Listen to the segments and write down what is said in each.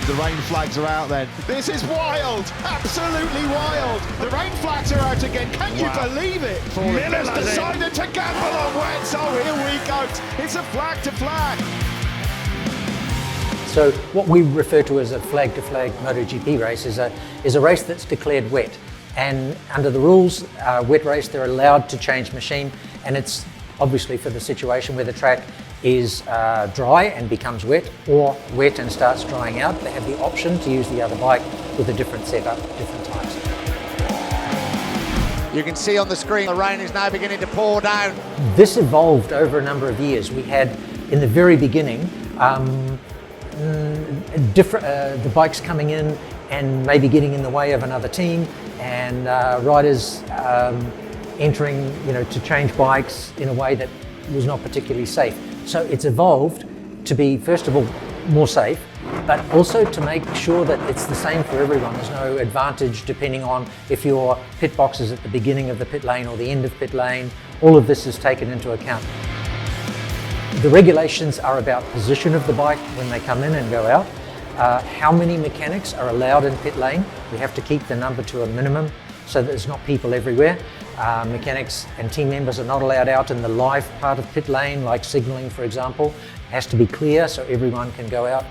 The rain flags are out then. This is wild, absolutely wild. The rain flags are out again. Can you believe it? Miller's decided to gamble on wet, so here we go. It's a flag to flag. So what we refer to as a flag-to-flag MotoGP race is a race that's declared wet. And under the rules, wet race, they're allowed to change machine, and it's obviously for the situation where the track is dry and becomes wet, or wet and starts drying out. They have the option to use the other bike with a different setup, different types. You can see on the screen the rain is now beginning to pour down. This evolved over a number of years. We had, in the very beginning, the bikes coming in and maybe getting in the way of another team, and riders entering, to change bikes in a way that was not particularly safe. So it's evolved to be, first of all, more safe, but also to make sure that it's the same for everyone. There's no advantage depending on if your pit box is at the beginning of the pit lane or the end of pit lane. All of this is taken into account. The regulations are about position of the bike when they come in and go out, how many mechanics are allowed in pit lane. We have to keep the number to a minimum so that there's not people everywhere. Mechanics and team members are not allowed out in the live part of pit lane, like signalling, for example. It has to be clear so everyone can go out.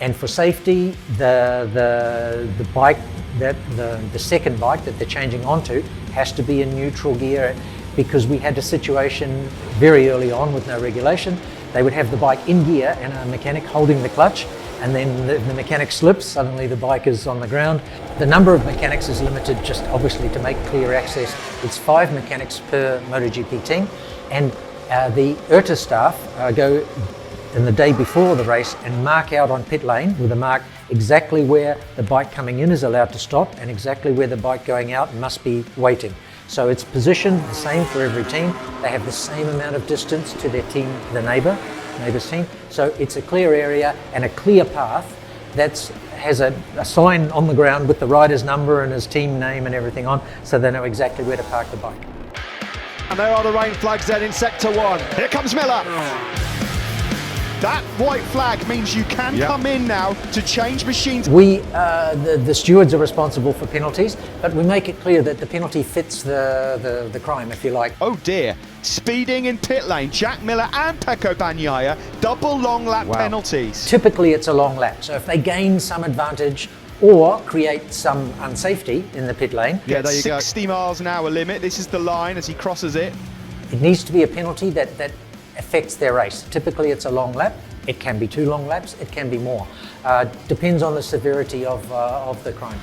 And for safety, the bike, the second bike that they're changing onto has to be in neutral gear, because we had a situation very early on with no regulation. They would have the bike in gear and a mechanic holding the clutch, and then the mechanic slips, suddenly the bike is on the ground. The number of mechanics is limited, just obviously to make clear access. It's 5 mechanics per MotoGP team, and the IRTA staff go in the day before the race and mark out on pit lane with a mark exactly where the bike coming in is allowed to stop and exactly where the bike going out must be waiting. So it's positioned the same for every team. They have the same amount of distance to their team, the neighbour's team. So it's a clear area and a clear path that has a sign on the ground with the rider's number and his team name and everything on, so they know exactly where to park the bike. And there are the rain flags then in Sector 1. Here comes Miller. That white flag means you can come in now to change machines. We, the stewards are responsible for penalties, but we make it clear that the penalty fits the crime, if you like. Oh dear, speeding in pit lane, Jack Miller and Pecco Bagnaia, double long lap penalties. Typically it's a long lap, so if they gain some advantage or create some unsafety in the pit lane. Yeah, there you 60 miles an hour limit, this is the line as he crosses it. It needs to be a penalty that affects their race. Typically it's a long lap. It can be 2 long laps, it can be more. Depends on the severity of the crime.